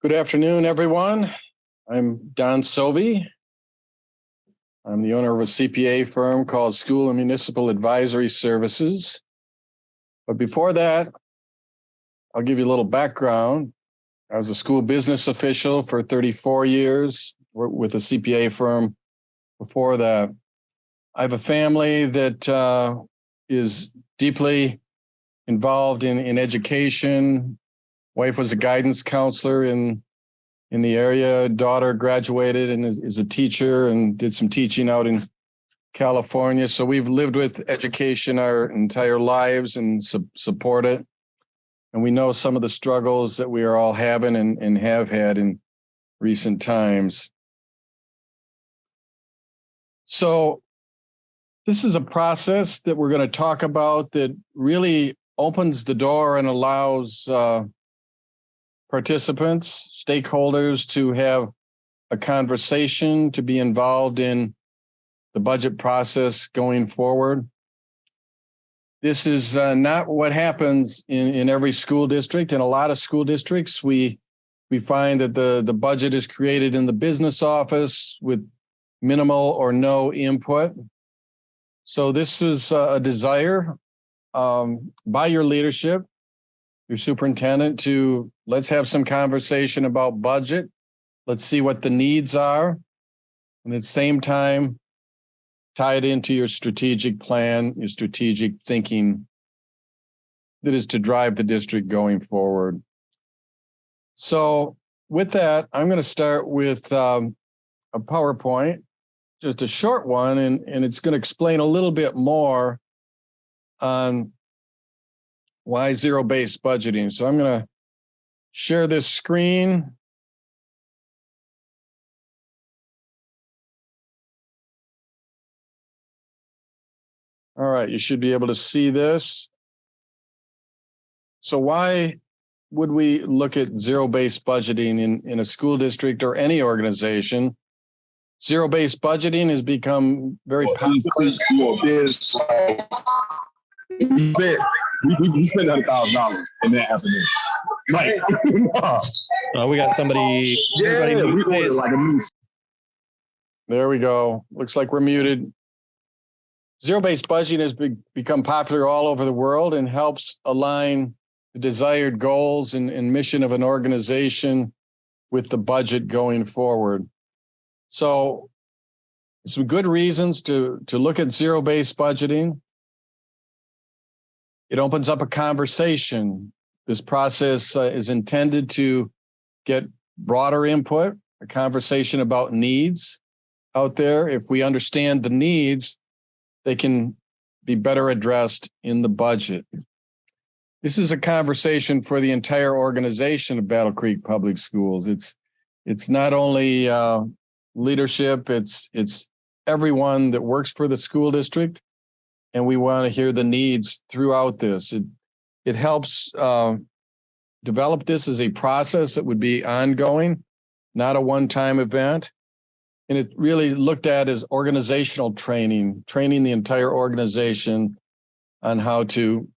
Good afternoon, everyone. I'm Don Sovey. I'm the owner of a CPA firm called School and Municipal Advisory Services. But before that, I'll give you a little background. I was a school business official for 34 years with a CPA firm before that. I have a family that is deeply involved in education. Wife was a guidance counselor in the area. Daughter graduated and is a teacher and did some teaching out in California. So we've lived with education our entire lives and support it. And we know some of the struggles that we are all having and have had in recent times. So this is a process that we're going to talk about that really opens the door and allows participants, stakeholders to have a conversation, to be involved in the budget process going forward. This is not what happens in every school district. In a lot of school districts, we find that the budget is created in the business office with minimal or no input. So this is a desire by your leadership, your superintendent, to let's have some conversation about budget. Let's see what the needs are. And at the same time, tie it into your strategic plan, your strategic thinking that is to drive the district going forward. So with that, I'm going to start with a PowerPoint, just a short one, and it's going to explain a little bit more on why zero-based budgeting. So I'm going to share this screen. All right, you should be able to see this. So why would we look at zero-based budgeting in a school district or any organization? Zero-based budgeting has become very popular. We said we spent $100,000 in that afternoon. Like, we got somebody. yeah, we ordered like a new. There we go. Looks like we're muted. Zero-based budgeting has become popular all over the world and helps align the desired goals and mission of an organization with the budget going forward. So some good reasons to look at zero-based budgeting. It opens up a conversation. This process is intended to get broader input, a conversation about needs out there. If we understand the needs, they can be better addressed in the budget. This is a conversation for the entire organization of Battle Creek Public Schools. It's not only leadership, it's everyone that works for the school district. And we want to hear the needs throughout this. It helps develop this as a process that would be ongoing, not a one-time event. And it really looked at as organizational training the entire organization on how to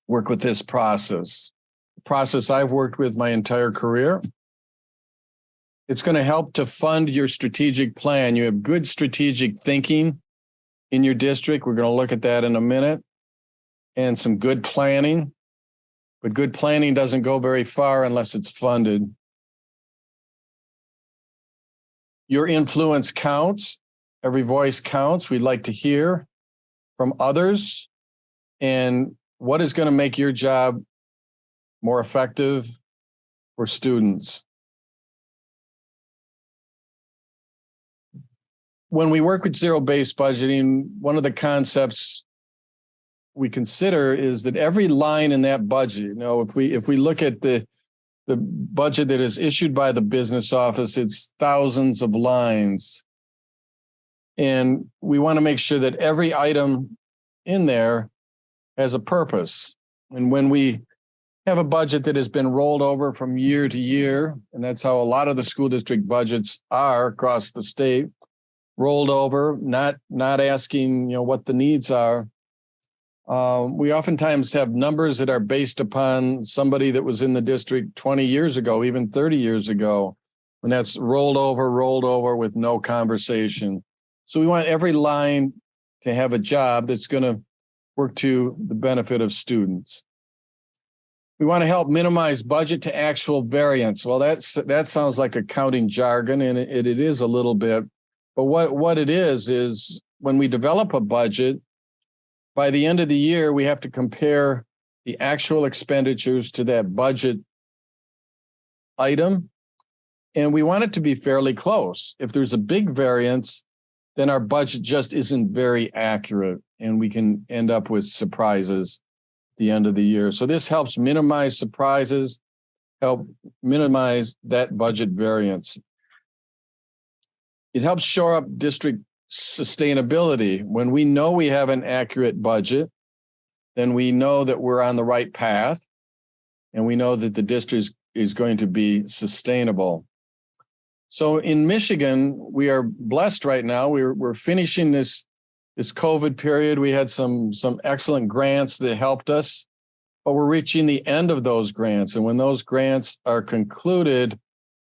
work with this process. The process I've worked with my entire career. It's going to help to fund your strategic plan. You have good strategic thinking in your district. We're going to look at that in a minute. And some good planning. But good planning doesn't go very far unless it's funded. Your influence counts. Every voice counts. We'd like to hear from others. And what is going to make your job more effective for students? When we work with zero-based budgeting, one of the concepts we consider is that every line in that budget, if we look at the budget that is issued by the business office, it's thousands of lines. And we want to make sure that every item in there has a purpose. And when we have a budget that has been rolled over from year to year, and that's how a lot of the school district budgets are across the state, rolled over, not asking what the needs are. We oftentimes have numbers that are based upon somebody that was in the district 20 years ago, even 30 years ago, when that's rolled over with no conversation. So we want every line to have a job that's going to work to the benefit of students. We want to help minimize budget to actual variance. Well, that sounds like accounting jargon, and it is a little bit. But what it is when we develop a budget, by the end of the year, we have to compare the actual expenditures to that budget item, and we want it to be fairly close. If there's a big variance, then our budget just isn't very accurate, and we can end up with surprises at the end of the year. So this helps minimize surprises, help minimize that budget variance. It helps shore up district sustainability. When we know we have an accurate budget, then we know that we're on the right path, and we know that the district is going to be sustainable. So in Michigan, we are blessed right now. We're finishing this COVID period. We had some excellent grants that helped us, but we're reaching the end of those grants. And when those grants are concluded,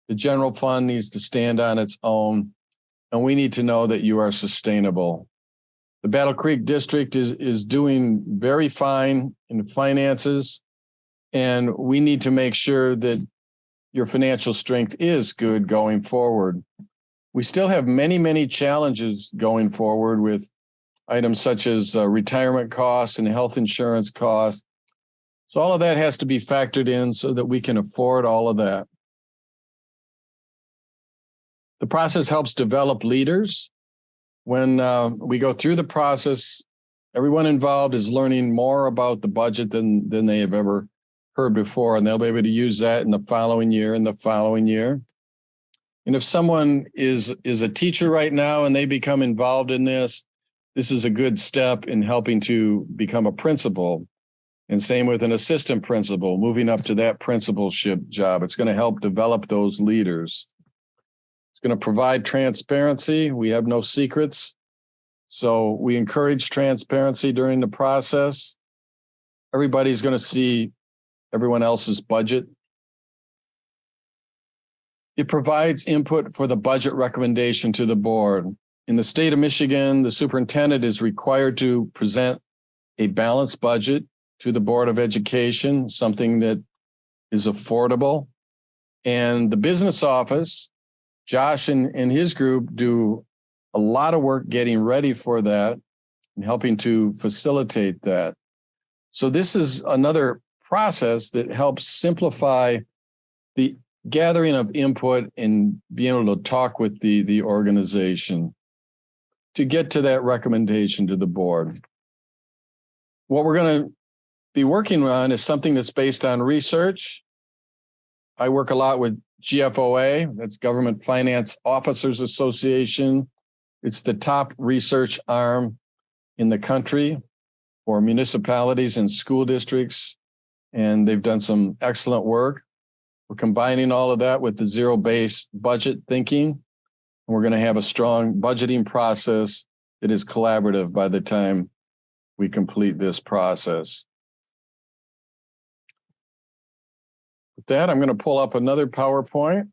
the general fund needs to stand on its own, and we need to know that you are sustainable. The Battle Creek District is doing very fine in finances, and we need to make sure that your financial strength is good going forward. We still have many, many challenges going forward with items such as retirement costs and health insurance costs. So all of that has to be factored in so that we can afford all of that. The process helps develop leaders. When we go through the process, everyone involved is learning more about the budget than they have ever heard before, and they'll be able to use that in the following year and the following year. And if someone is a teacher right now and they become involved in this is a good step in helping to become a principal. And same with an assistant principal, moving up to that principalship job. It's going to help develop those leaders. It's going to provide transparency. We have no secrets. So we encourage transparency during the process. Everybody's going to see everyone else's budget. It provides input for the budget recommendation to the board. In the state of Michigan, the superintendent is required to present a balanced budget to the Board of Education, something that is affordable. And the business office, Josh and his group do a lot of work getting ready for that and helping to facilitate that. So this is another process that helps simplify the gathering of input and being able to talk with the organization to get to that recommendation to the board. What we're going to be working on is something that's based on research. I work a lot with GFOA, that's Government Finance Officers Association. It's the top research arm in the country for municipalities and school districts, and they've done some excellent work. We're combining all of that with the zero-based budget thinking, and we're going to have a strong budgeting process that is collaborative by the time we complete this process. With that, I'm going to pull up another PowerPoint.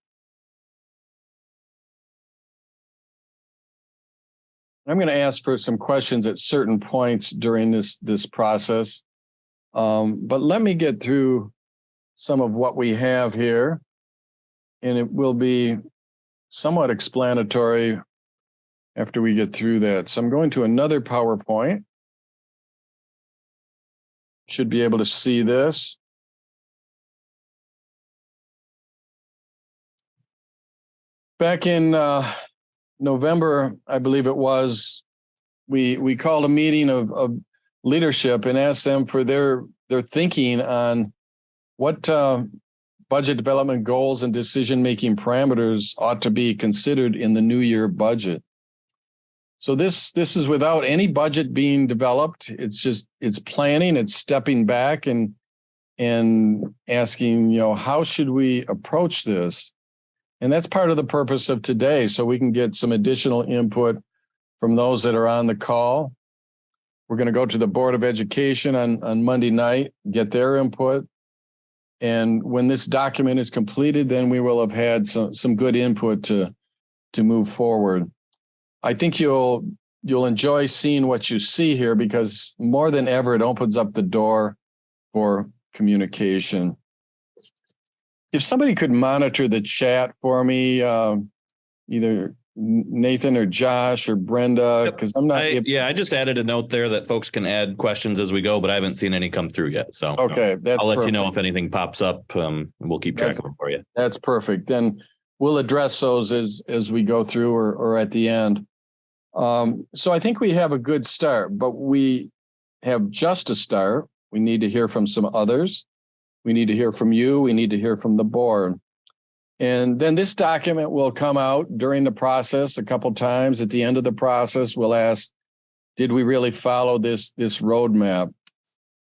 I'm going to ask for some questions at certain points during this process. But let me get through some of what we have here, and it will be somewhat explanatory after we get through that. So I'm going to another PowerPoint. Should be able to see this. Back in November, I believe it was, we called a meeting of leadership and asked them for their thinking on what budget development goals and decision-making parameters ought to be considered in the new year budget. So this is without any budget being developed. It's planning, it's stepping back and asking, how should we approach this? And that's part of the purpose of today, so we can get some additional input from those that are on the call. We're going to go to the Board of Education on Monday night, get their input. And when this document is completed, then we will have had some good input to move forward. I think you'll enjoy seeing what you see here, because more than ever, it opens up the door for communication. If somebody could monitor the chat for me, either Nathan or Josh or Brenda, because I'm not. I just added a note there that folks can add questions as we go, but I haven't seen any come through yet. So okay, I'll let you know if anything pops up. We'll keep track of them for you. That's perfect. Then we'll address those as we go through or at the end. So I think we have a good start, but we have just a start. We need to hear from some others. We need to hear from you. We need to hear from the board. And then this document will come out during the process a couple times. At the end of the process, we'll ask, did we really follow this roadmap?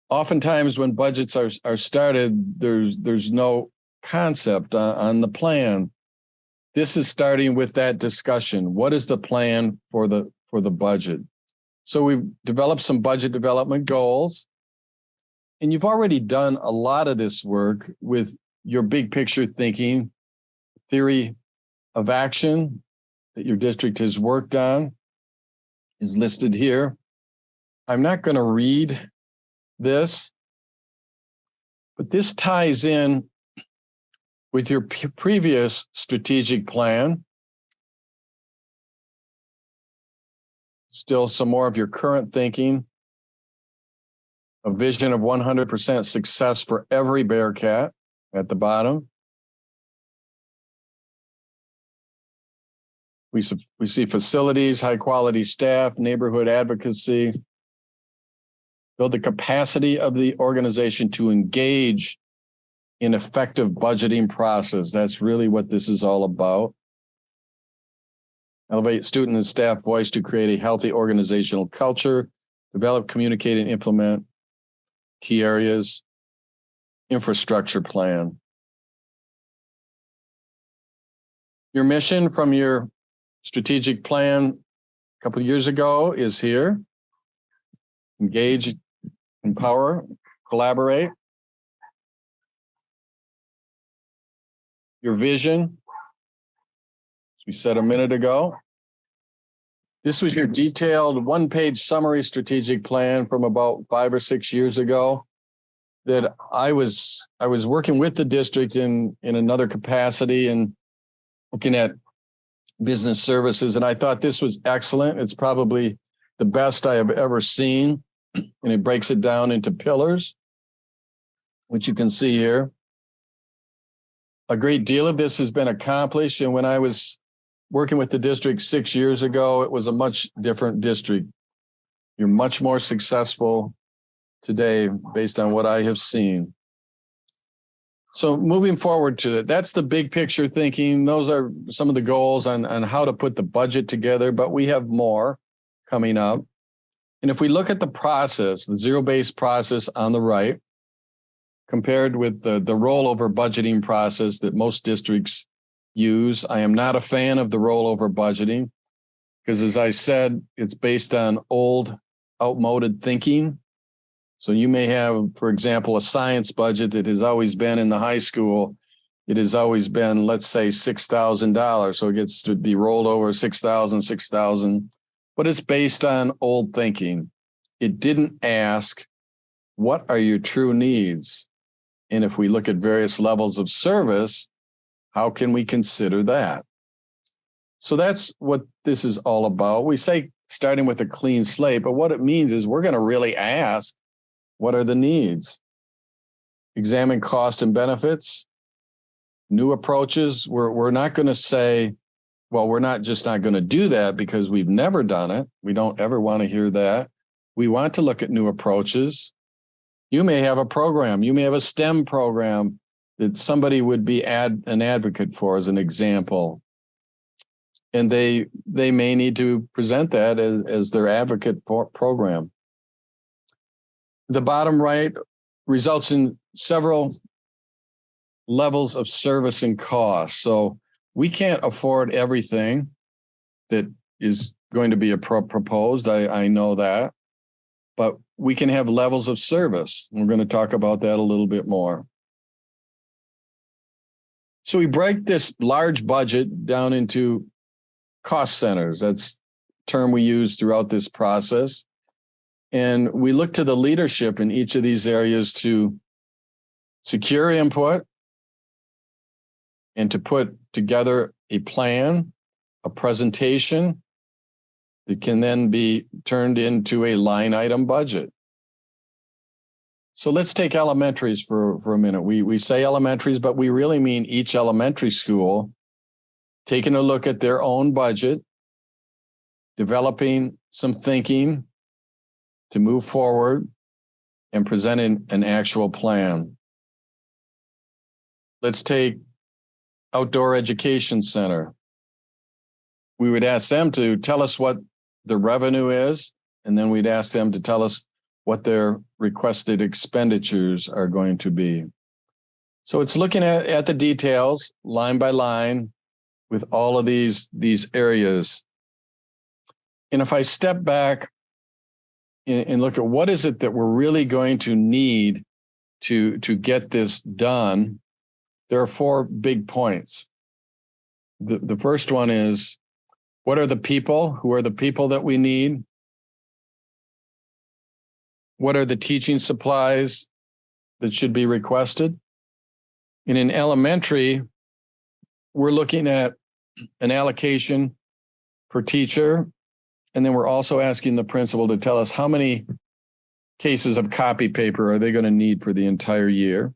Oftentimes when budgets are started, there's no concept on the plan. This is starting with that discussion. What is the plan for the budget? So we've developed some budget development goals. And you've already done a lot of this work with your big picture thinking, theory of action that your district has worked on is listed here. I'm not going to read this, but this ties in with your previous strategic plan. Still some more of your current thinking. A vision of 100% success for every Bearcat at the bottom. We see facilities, high quality staff, neighborhood advocacy. Build the capacity of the organization to engage in effective budgeting process. That's really what this is all about. Elevate student and staff voice to create a healthy organizational culture. Develop, communicate, and implement key areas. Infrastructure plan. Your mission from your strategic plan a couple of years ago is here. Engage, empower, collaborate. Your vision, as we said a minute ago. This was your detailed one-page summary strategic plan from about 5 or 6 years ago that I was working with the district in another capacity and looking at business services. And I thought this was excellent. It's probably the best I have ever seen. And it breaks it down into pillars, which you can see here. A great deal of this has been accomplished. And when I was working with the district 6 years ago, it was a much different district. You're much more successful today based on what I have seen. So moving forward to it, that's the big picture thinking. Those are some of the goals on how to put the budget together, but we have more coming up. And if we look at the process, the zero-based process on the right, compared with the rollover budgeting process that most districts use, I am not a fan of the rollover budgeting because, as I said, it's based on old, outmoded thinking. So you may have, for example, a science budget that has always been in the high school. It has always been, let's say, $6,000. So it gets to be rolled over $6,000, but it's based on old thinking. It didn't ask, what are your true needs? And if we look at various levels of service, how can we consider that? So that's what this is all about. We say starting with a clean slate, but what it means is we're going to really ask, what are the needs? Examine cost and benefits, new approaches. We're not going to say, well, we're not going to do that because we've never done it. We don't ever want to hear that. We want to look at new approaches. You may have a program. You may have a STEM program that somebody would be an advocate for, as an example. And they may need to present that as their advocate program. The bottom right results in several levels of service and cost. So we can't afford everything that is going to be proposed. I know that. but we can have levels of service. We're going to talk about that a little bit more. So we break this large budget down into cost centers. That's the term we use throughout this process. And we look to the leadership in each of these areas to secure input and to put together a plan, a presentation that can then be turned into a line item budget. So let's take elementaries for a minute. We say elementaries, but we really mean each elementary school taking a look at their own budget, developing some thinking to move forward and presenting an actual plan. Let's take Outdoor Education Center. We would ask them to tell us what the revenue is, and then we'd ask them to tell us what their requested expenditures are going to be. So it's looking at the details line by line with all of these areas. And if I step back and look at what is it that we're really going to need to get this done, there are 4 big points. The first one is, what are the people? Who are the people that we need? What are the teaching supplies that should be requested? And in elementary, we're looking at an allocation per teacher. And then we're also asking the principal to tell us how many cases of copy paper are they going to need for the entire year.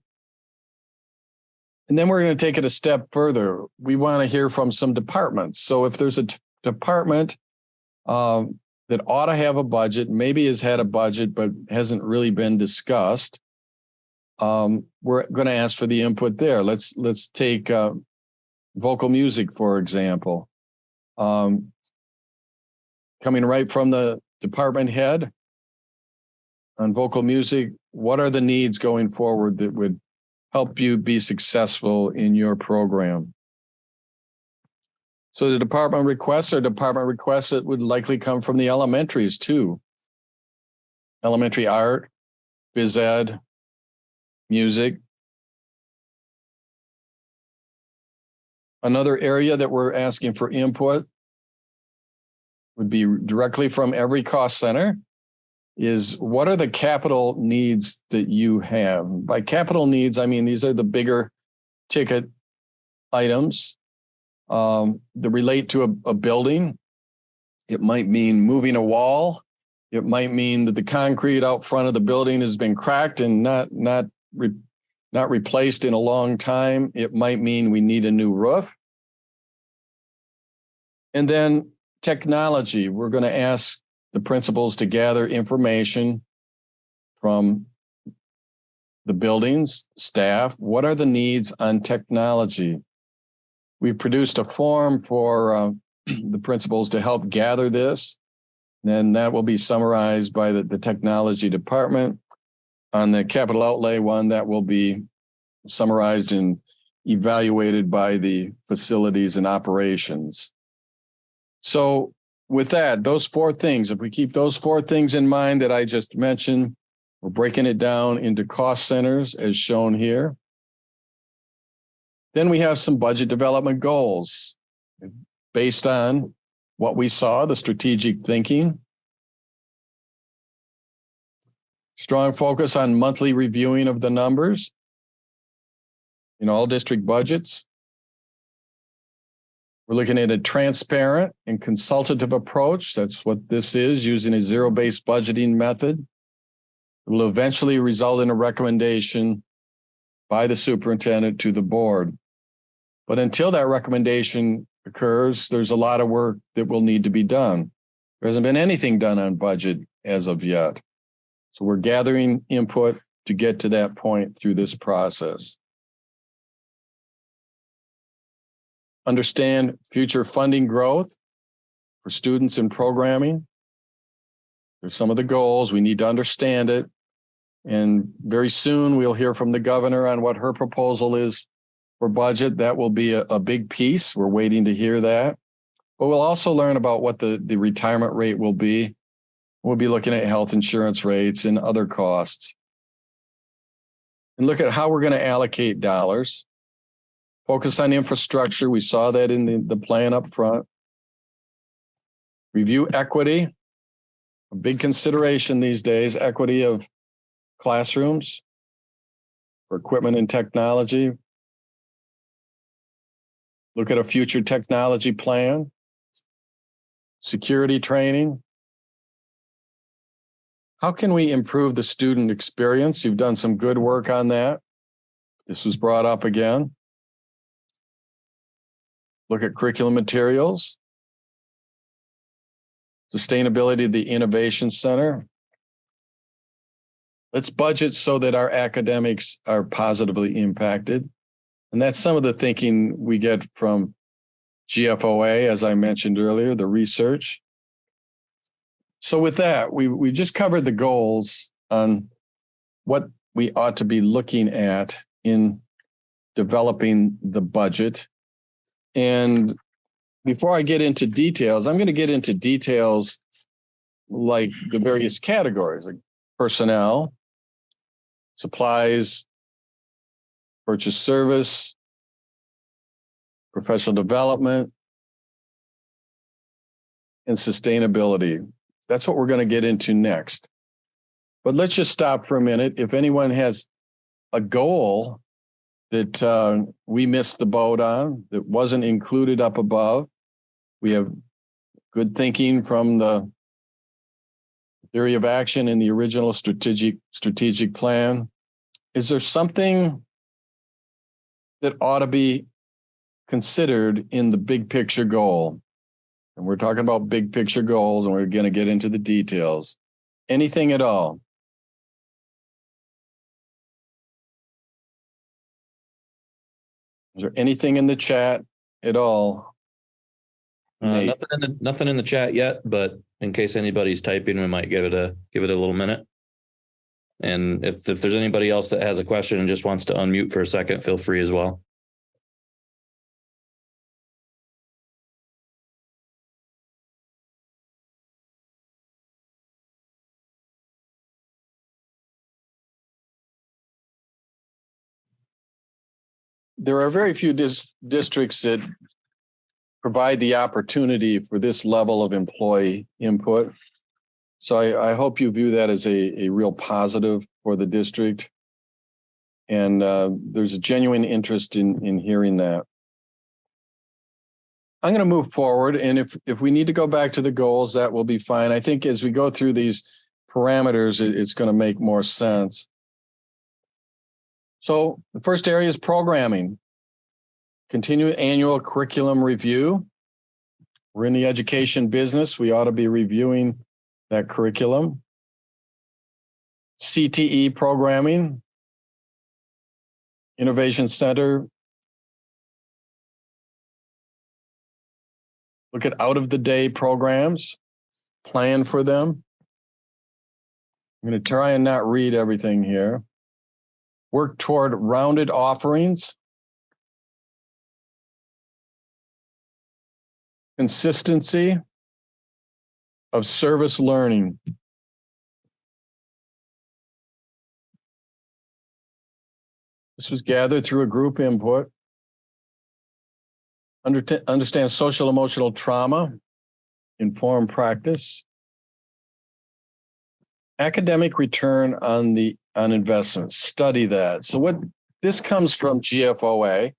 And then we're going to take it a step further. We want to hear from some departments. So if there's a department that ought to have a budget, maybe has had a budget, but hasn't really been discussed, we're going to ask for the input there. Let's take vocal music, for example. Coming right from the department head on vocal music, what are the needs going forward that would help you be successful in your program? So the department requests that would likely come from the elementaries too. Elementary art, phys ed, music. Another area that we're asking for input would be directly from every cost center is, what are the capital needs that you have? By capital needs, I mean these are the bigger ticket items that relate to a building. It might mean moving a wall. It might mean that the concrete out front of the building has been cracked and not replaced in a long time. It might mean we need a new roof. And then technology. We're going to ask the principals to gather information from the buildings, staff. What are the needs on technology? We've produced a form for the principals to help gather this. And that will be summarized by the technology department. On the capital outlay one, that will be summarized and evaluated by the facilities and operations. So with that, those 4 things, if we keep those 4 things in mind that I just mentioned, we're breaking it down into cost centers as shown here. Then we have some budget development goals based on what we saw, the strategic thinking. Strong focus on monthly reviewing of the numbers in all district budgets. We're looking at a transparent and consultative approach. That's what this is, using a zero-based budgeting method. It will eventually result in a recommendation by the superintendent to the board. But until that recommendation occurs, there's a lot of work that will need to be done. There hasn't been anything done on budget as of yet. So we're gathering input to get to that point through this process. Understand future funding growth for students in programming. There's some of the goals. We need to understand it. And very soon we'll hear from the governor on what her proposal is for budget. That will be a big piece. We're waiting to hear that. But we'll also learn about what the retirement rate will be We'll be looking at health insurance rates and other costs. And look at how we're going to allocate dollars. Focus on infrastructure. We saw that in the plan up front. Review equity. A big consideration these days, equity of classrooms for equipment and technology. Look at a future technology plan. Security training. How can we improve the student experience? You've done some good work on that. This was brought up again. Look at curriculum materials. Sustainability of the Innovation Center. Let's budget so that our academics are positively impacted. And that's some of the thinking we get from GFOA, as I mentioned earlier, the research. So with that, we just covered the goals on what we ought to be looking at in developing the budget. And before I get into details, I'm going to get into details like the various categories, like personnel, supplies, purchase service, professional development, and sustainability. That's what we're going to get into next. But let's just stop for a minute. If anyone has a goal that we missed the boat on, that wasn't included up above, we have good thinking from the theory of action in the original strategic plan. Is there something that ought to be considered in the big picture goal? And we're talking about big picture goals, and we're going to get into the details. Anything at all? Is there anything in the chat at all? Nothing in the chat yet, but in case anybody's typing, we might give it a little minute. And if there's anybody else that has a question and just wants to unmute for a second, feel free as well. There are very few districts that provide the opportunity for this level of employee input. So I hope you view that as a real positive for the district. And there's a genuine interest in hearing that. I'm going to move forward. And if we need to go back to the goals, that will be fine. I think as we go through these parameters, it's going to make more sense. So the first area is programming. Continue annual curriculum review. We're in the education business. We ought to be reviewing that curriculum. CTE programming. Innovation Center. Look at out of the day programs. Plan for them. I'm going to try and not read everything here. Work toward rounded offerings. Consistency of service learning. This was gathered through a group input. Understand social emotional trauma, inform practice. Academic return on investment, study that. So what this comes from GFOA,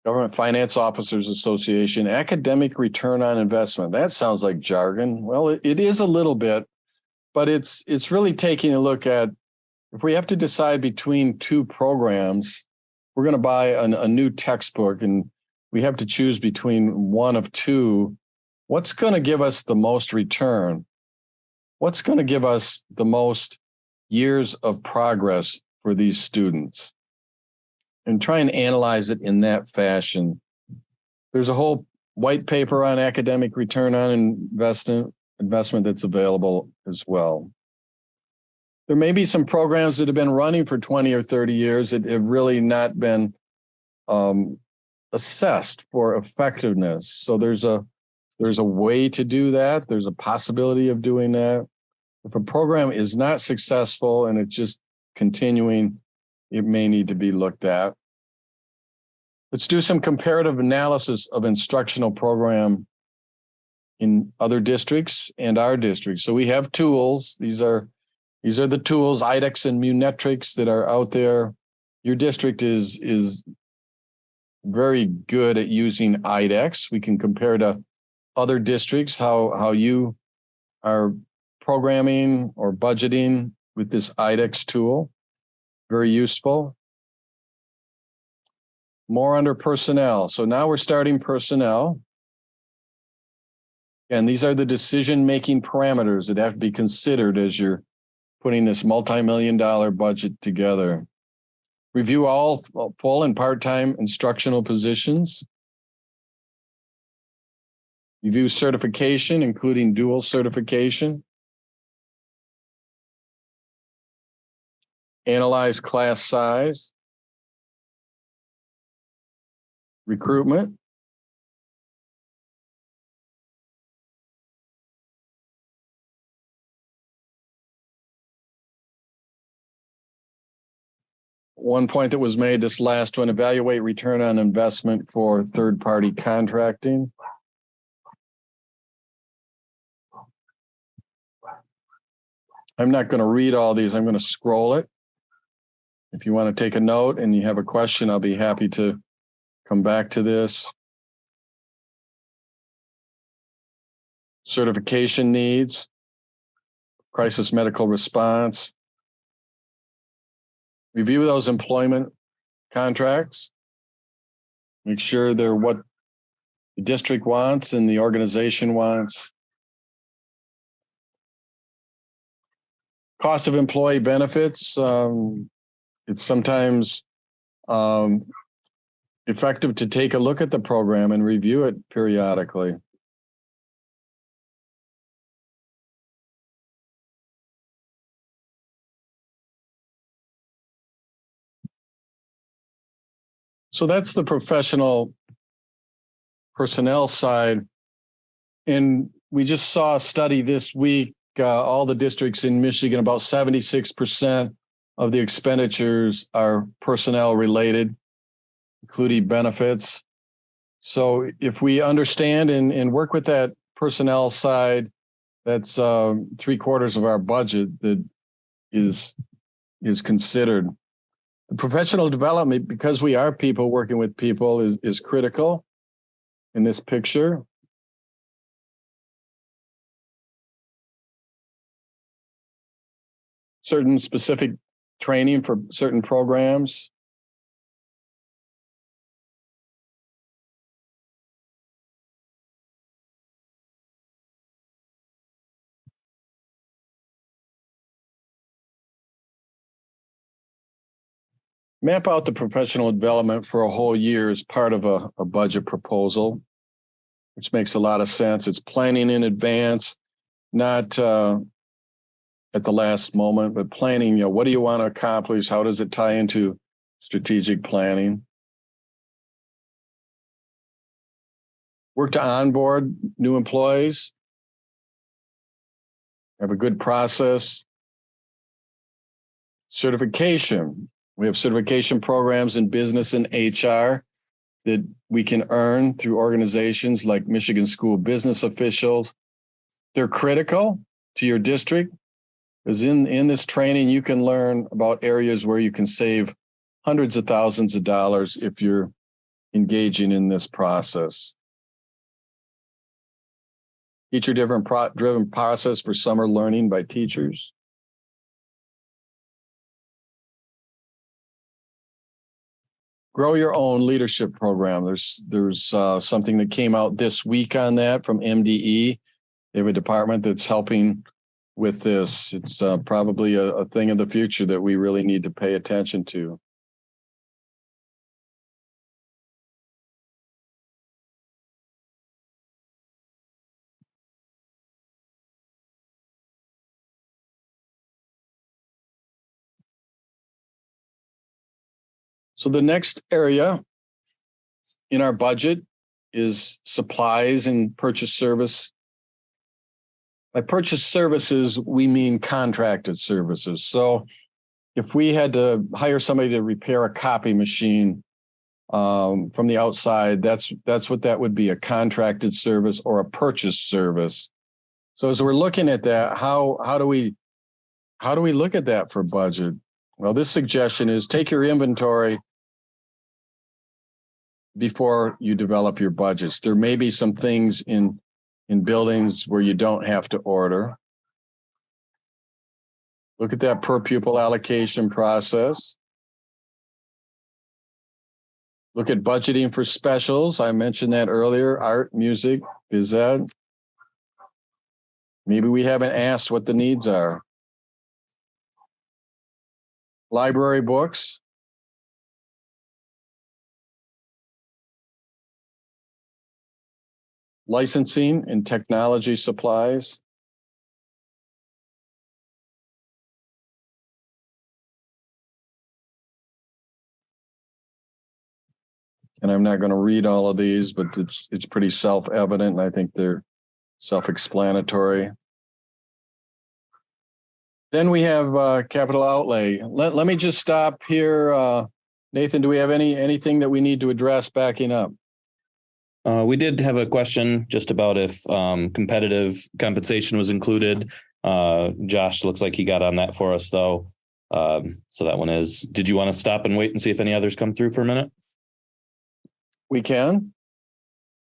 Government Finance Officers Association, academic return on investment. That sounds like jargon. Well, it is a little bit, but it's really taking a look at, if we have to decide between two programs, we're going to buy a new textbook and we have to choose between one of two. What's going to give us the most return? What's going to give us the most years of progress for these students? And try and analyze it in that fashion. There's a whole white paper on academic return on investment that's available as well. There may be some programs that have been running for 20 or 30 years that have really not been assessed for effectiveness. So there's a There's a way to do that. There's a possibility of doing that. If a program is not successful and it's just continuing, it may need to be looked at. Let's do some comparative analysis of instructional program in other districts and our district. So we have tools. These are the tools, IDEX and Munetrics, that are out there. Your district is very good at using IDEX. We can compare to other districts how you are programming or budgeting with this IDEX tool. Very useful. More under personnel. So now we're starting personnel. And these are the decision-making parameters that have to be considered as you're putting this multi-million-dollar budget together. Review all full and part-time instructional positions. Review certification, including dual certification. Analyze class size. Recruitment. One point that was made, this last one, evaluate return on investment for third-party contracting. I'm not going to read all these. I'm going to scroll it. If you want to take a note and you have a question, I'll be happy to come back to this. Certification needs, crisis medical response. Review those employment contracts. Make sure they're what the district wants and the organization wants. Cost of employee benefits. It's sometimes effective to take a look at the program and review it periodically. So that's the professional personnel side. And we just saw a study this week, all the districts in Michigan, about 76% of the expenditures are personnel related, including benefits. So if we understand and work with that personnel side, that's 3/4 of our budget that is considered. The professional development, because we are people working with people, is critical in this picture. Certain specific training for certain programs. Map out the professional development for a whole year as part of a budget proposal, which makes a lot of sense. It's planning in advance, not at the last moment, but planning, what do you want to accomplish? How does it tie into strategic planning? Work to onboard new employees. Have a good process. Certification. We have certification programs in business and HR that we can earn through organizations like Michigan School Business Officials. They're critical to your district, because in this training, you can learn about areas where you can save hundreds of thousands of dollars if you're engaging in this process. Teacher-driven process for summer learning by teachers. Grow your own leadership program. There's something that came out this week on that from MDE. They have a department that's helping with this. It's probably a thing of the future that we really need to pay attention to. So the next area in our budget is supplies and purchase service. By purchase services, we mean contracted services. So if we had to hire somebody to repair a copy machine from the outside, that's what that would be, a contracted service or a purchase service. So as we're looking at that, how do we look at that for budget? Well, this suggestion is take your inventory before you develop your budgets. There may be some things in buildings where you don't have to order. Look at that per pupil allocation process. Look at budgeting for specials. I mentioned that earlier, art, music, phys ed. Maybe we haven't asked what the needs are. Library books. Licensing and technology supplies. And I'm not going to read all of these, but it's pretty self-evident, and I think they're self-explanatory. Then we have capital outlay. Let me just stop here. Nathan, do we have anything that we need to address backing up? We did have a question just about if competitive compensation was included. Josh looks like he got on that for us, though. So that one is. Did you want to stop and wait and see if any others come through for a minute? We can.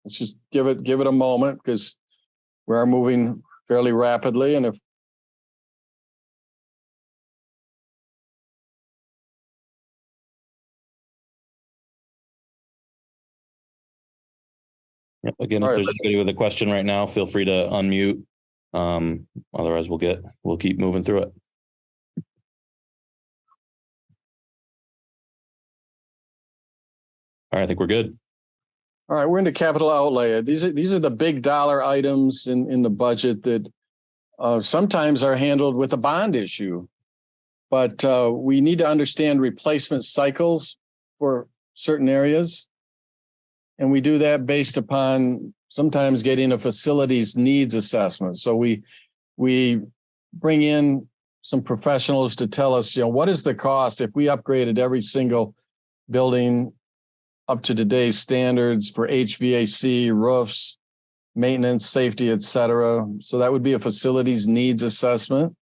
Let's just give it a moment, because we are moving fairly rapidly, and if Again, All if right. there's anybody with a question right now, feel free to unmute. Otherwise, we'll keep moving through it. All right, I think we're good. All right, we're into capital outlay. These are the big dollar items in the budget that sometimes are handled with a bond issue, but we need to understand replacement cycles for certain areas. And we do that based upon sometimes getting a facilities needs assessment. So we bring in some professionals to tell us, what is the cost if we upgraded every single building up to today's standards for HVAC, roofs, maintenance, safety, et cetera. So that would be a facilities needs assessment.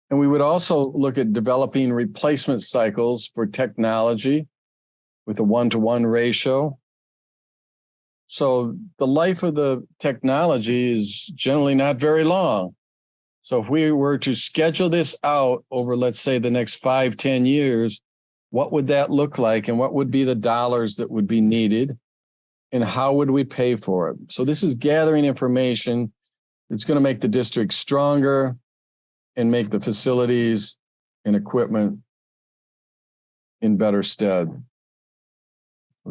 And we would also look at developing replacement cycles for technology with a 1-to-1 ratio. So the life of the technology is generally not very long. So if we were to schedule this out over, let's say, the next 5-10 years, what would that look like? And what would be the dollars that would be needed? And how would we pay for it? So this is gathering information that's going to make the district stronger and make the facilities and equipment in better stead.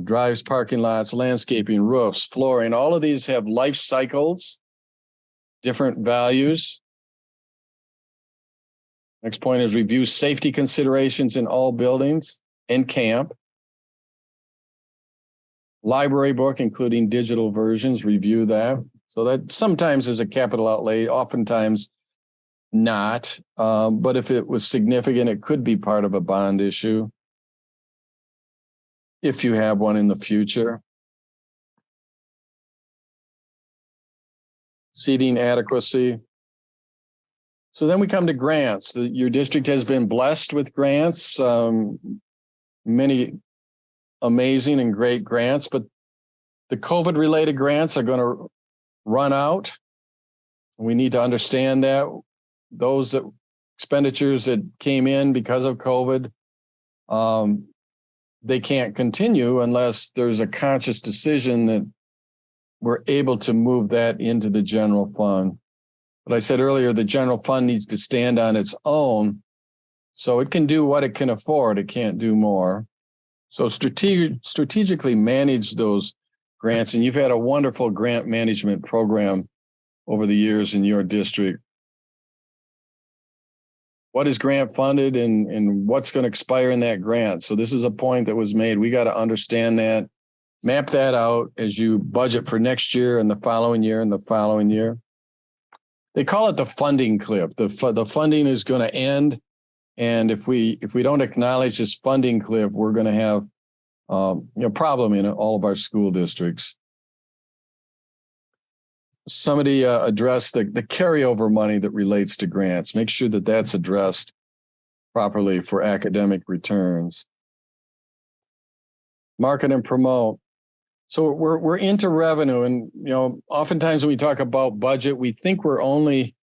Drives, parking lots, landscaping, roofs, flooring, all of these have life cycles, different values. Next point is review safety considerations in all buildings and camp. Library book, including digital versions, review that. So that sometimes is a capital outlay, oftentimes not. But if it was significant, it could be part of a bond issue, if you have one in the future. Seating adequacy. So then we come to grants. Your district has been blessed with grants, many amazing and great grants, but the COVID-related grants are going to run out. We need to understand that. Those expenditures that came in because of COVID, they can't continue unless there's a conscious decision that we're able to move that into the general fund. But I said earlier, the general fund needs to stand on its own, so it can do what it can afford. It can't do more. So strategically manage those grants. And you've had a wonderful grant management program over the years in your district. What is grant funded and what's going to expire in that grant? So this is a point that was made. We got to understand that map that out as you budget for next year and the following year and the following year. They call it the funding cliff. The funding is going to end. And if we don't acknowledge this funding cliff, we're going to have problem in all of our school districts. Somebody addressed the carryover money that relates to grants. Make sure that that's addressed properly for academic returns. Market and promote. So we're into revenue, and oftentimes when we talk about budget, we think we're only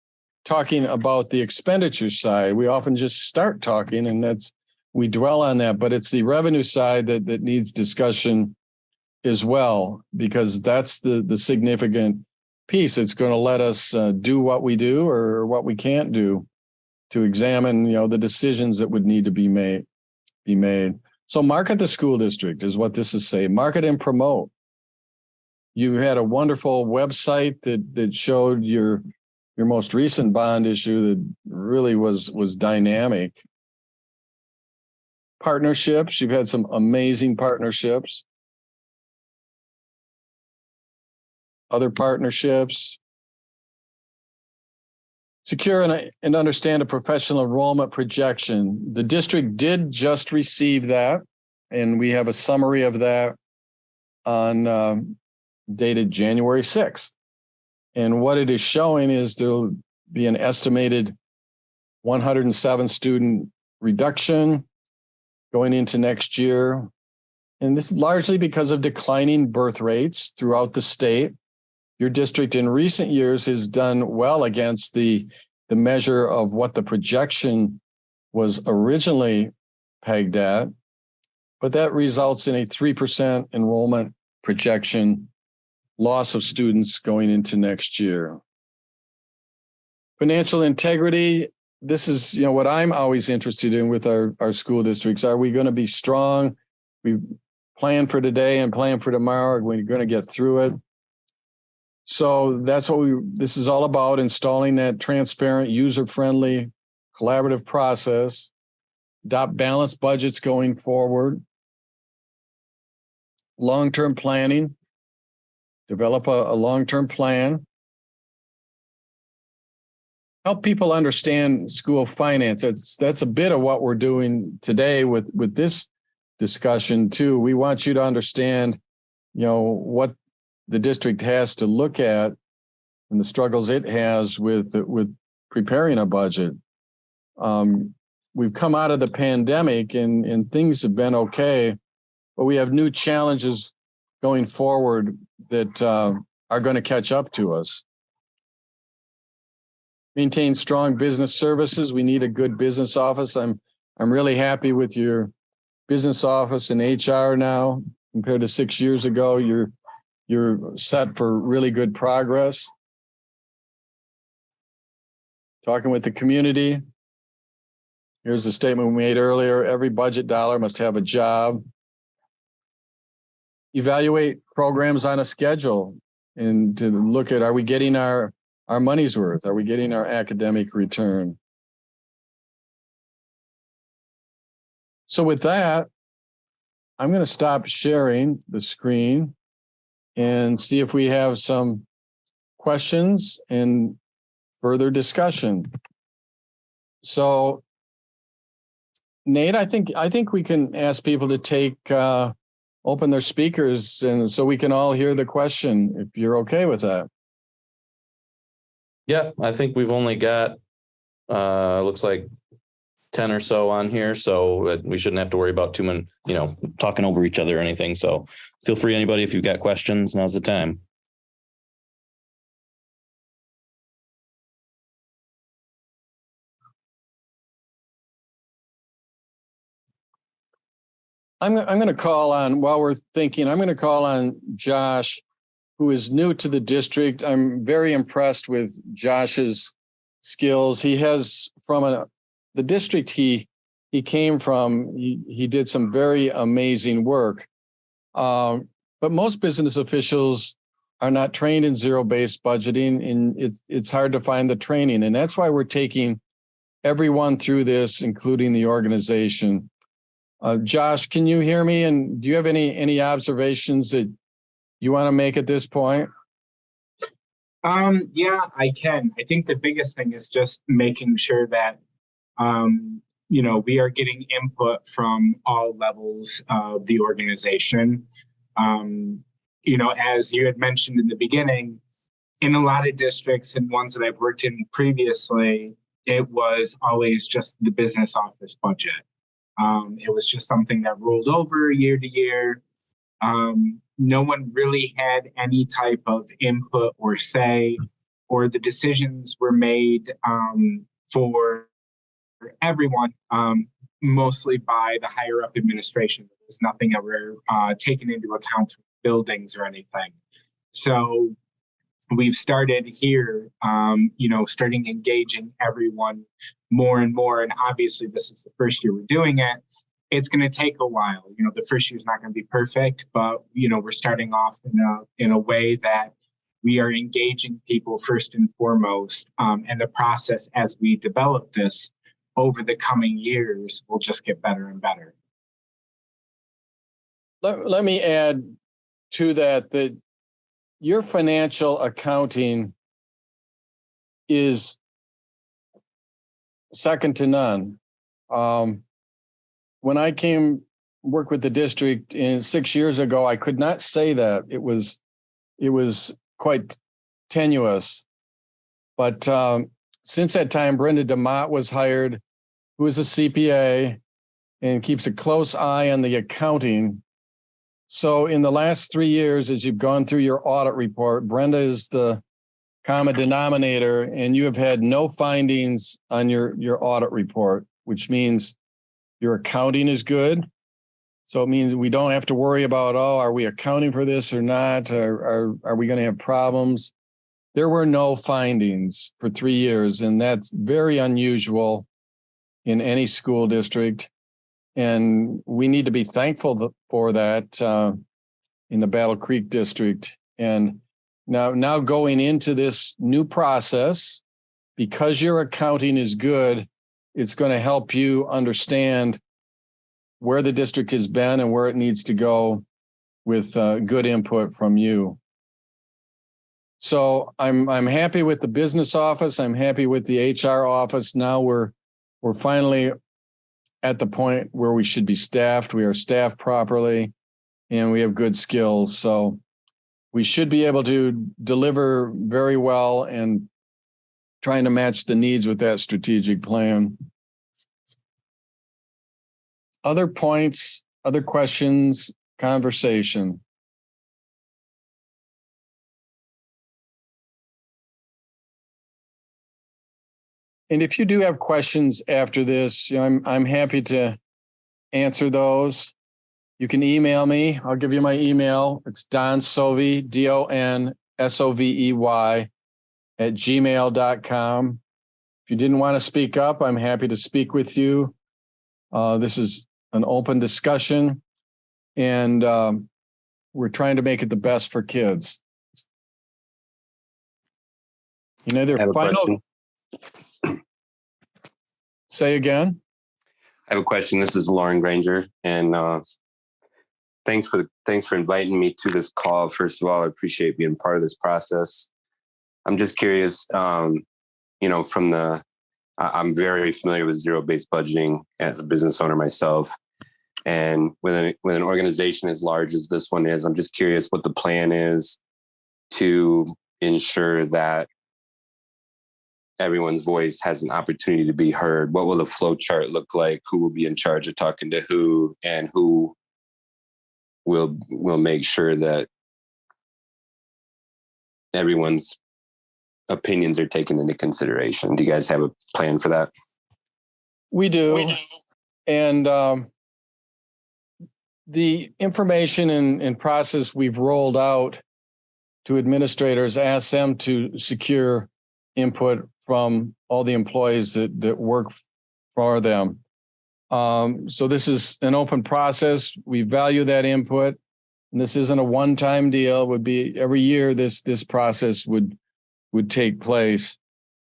talking about the expenditure side. We often just start talking, and we dwell on that, but it's the revenue side that needs discussion as well, because that's the significant piece. It's going to let us do what we do or what we can't do, to examine the decisions that would need to be made. So market the school district is what this is saying. Market and promote. You had a wonderful website that showed your most recent bond issue that really was dynamic. Partnerships. You've had some amazing partnerships. Other partnerships. Secure and understand a professional enrollment projection. The district did just receive that, and we have a summary of that on dated January 6th. And what it is showing is there'll be an estimated 107 student reduction going into next year. And this is largely because of declining birth rates throughout the state. Your district in recent years has done well against the measure of what the projection was originally pegged at, but that results in a 3% enrollment projection loss of students going into next year. Financial integrity. This is what I'm always interested in with our school districts. Are we going to be strong? We plan for today and plan for tomorrow. Are we going to get through it? So that's what this is all about, installing that transparent, user-friendly, collaborative process, adopt balanced budgets going forward, long-term planning, develop a long-term plan, help people understand school finance. That's a bit of what we're doing today with this discussion too. We want you to understand, what the district has to look at and the struggles it has with preparing a budget. We've come out of the pandemic and things have been okay, but we have new challenges going forward that are going to catch up to us. Maintain strong business services. We need a good business office. I'm really happy with your business office and HR now compared to 6 years ago. You're set for really good progress. Talking with the community. Here's a statement we made earlier. Every budget dollar must have a job. Evaluate programs on a schedule and to look at, are we getting our money's worth? Are we getting our academic return? So with that, I'm going to stop sharing the screen and see if we have some questions and further discussion. So, Nate, I think we can ask people to open their speakers, and so we can all hear the question, if you're okay with that. Yeah, I think we've only got, looks like 10 or so on here, so we shouldn't have to worry about too many, talking over each other or anything. So feel free, anybody, if you've got questions, now's the time. I'm going to call on, while we're thinking, I'm going to call on Josh, who is new to the district. I'm very impressed with Josh's skills. He has, from the district he came from, he did some very amazing work. But most business officials are not trained in zero-based budgeting, and it's hard to find the training. And that's why we're taking everyone through this, including the organization. Josh, can you hear me? And do you have any observations that you want to make at this point? Yeah, I can. I think the biggest thing is just making sure that, we are getting input from all levels of the organization. As you had mentioned in the beginning, in a lot of districts and ones that I've worked in previously, it was always just the business office budget. It was just something that rolled over year to year. No one really had any type of input or say, or the decisions were made for everyone, mostly by the higher up administration. There was nothing ever taken into account for buildings or anything. So we've started here, starting engaging everyone more and more. And obviously, this is the first year we're doing it. It's going to take a while. The first year is not going to be perfect, but we're starting off in a way that we are engaging people first and foremost. And the process as we develop this over the coming years will just get better and better. Let me add to that your financial accounting is second to none. When I came work with the district 6 years ago, I could not say that. It was quite tenuous. But since that time, Brenda DeMott was hired, who is a CPA and keeps a close eye on the accounting. So in the last 3 years, as you've gone through your audit report, Brenda is the common denominator, and you have had no findings on your audit report, which means your accounting is good. So it means we don't have to worry about, are we accounting for this or not? Or are we going to have problems? There were no findings for 3 years, and that's very unusual in any school district. And we need to be thankful for that in the Battle Creek district. And now going into this new process, because your accounting is good, it's going to help you understand where the district has been and where it needs to go with good input from you. So I'm happy with the business office. I'm happy with the HR office. Now we're finally at the point where we should be staffed. We are staffed properly and we have good skills. So we should be able to deliver very well and trying to match the needs with that strategic plan. Other points, other questions, conversation. And if you do have questions after this, I'm happy to answer those. You can email me. I'll give you my email. It's donsovey, DONSOVEY @gmail.com. If you didn't want to speak up, I'm happy to speak with you. This is an open discussion, and we're trying to make it the best for kids. Their final. Say again. I have a question. This is Lauren Granger, and thanks for inviting me to this call. First of all, I appreciate being part of this process. I'm just curious, I'm very familiar with zero-based budgeting as a business owner myself. And with an organization as large as this one is, I'm just curious what the plan is to ensure that everyone's voice has an opportunity to be heard. What will the flow chart look like? Who will be in charge of talking to who, and who will make sure that everyone's opinions are taken into consideration? Do you guys have a plan for that? We do. And the information and process we've rolled out to administrators asks them to secure input from all the employees that work for them. So this is an open process. We value that input. And this isn't a one-time deal. It would be every year this process would take place.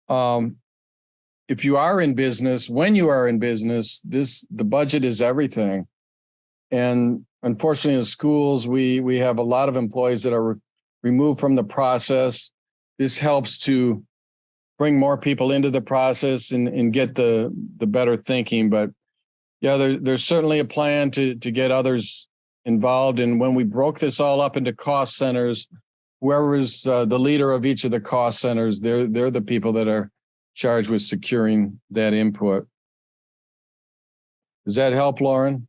If you are in business, when you are in business, the budget is everything. And unfortunately, in schools, we have a lot of employees that are removed from the process. This helps to bring more people into the process and get the better thinking. But yeah, there's certainly a plan to get others involved. And when we broke this all up into cost centers, whoever is the leader of each of the cost centers, they're the people that are charged with securing that input. Does that help, Lauren?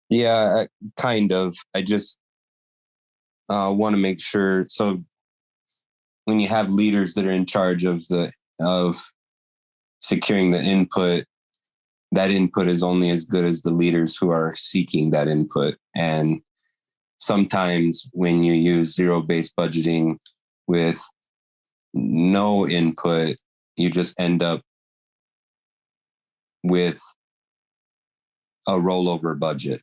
Yeah, kind of. I just want to make sure. So when you have leaders that are in charge of securing the input, that input is only as good as the leaders who are seeking that input. And sometimes when you use zero-based budgeting with no input, you just end up with a rollover budget.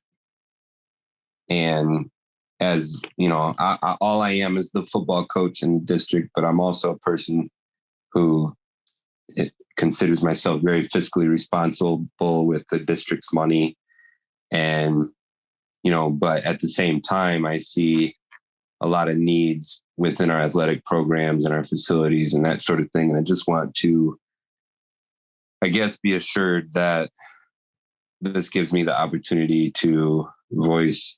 And as you know, all I am is the football coach in the district, but I'm also a person who considers myself very fiscally responsible with the district's money. And, but at the same time, I see a lot of needs within our athletic programs and our facilities and that sort of thing. And I just want to, I guess, be assured that this gives me the opportunity to voice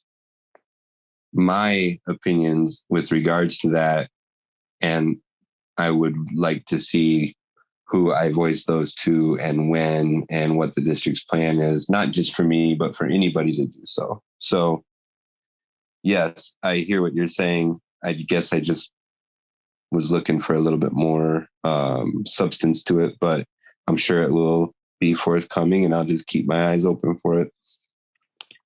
my opinions with regards to that. And I would like to see who I voice those to and when and what the district's plan is, not just for me, but for anybody to do so. So, yes, I hear what you're saying. I guess I just was looking for a little bit more substance to it, but I'm sure it will be forthcoming and I'll just keep my eyes open for it.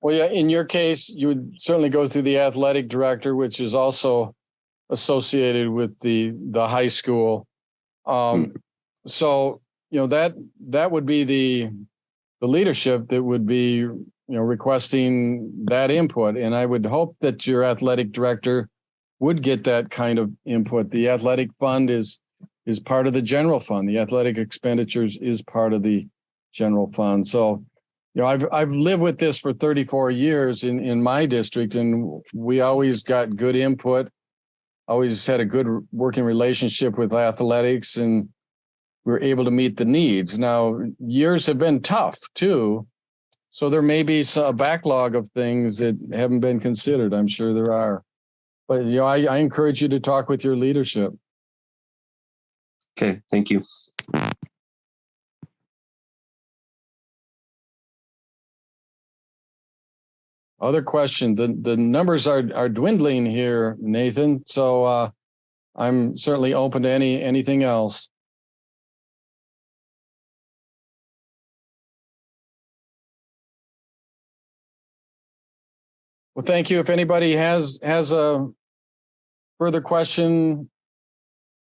Well, yeah, in your case, you would certainly go through the athletic director, which is also associated with the high school. So, that would be the leadership that would be, requesting that input. And I would hope that your athletic director would get that kind of input. The athletic fund is part of the general fund. The athletic expenditures is part of the general fund. So, I've lived with this for 34 years in my district, and we always got good input, always had a good working relationship with athletics, and we're able to meet the needs. Now, years have been tough too, so there may be a backlog of things that haven't been considered. I'm sure there are, but I encourage you to talk with your leadership. Okay, thank you. Other question, the numbers are dwindling here, Nathan. So I'm certainly open to anything else. Well, thank you. If anybody has a further question,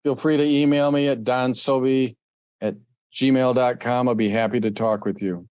feel free to email me at donsobey@gmail.com. I'll be happy to talk with you.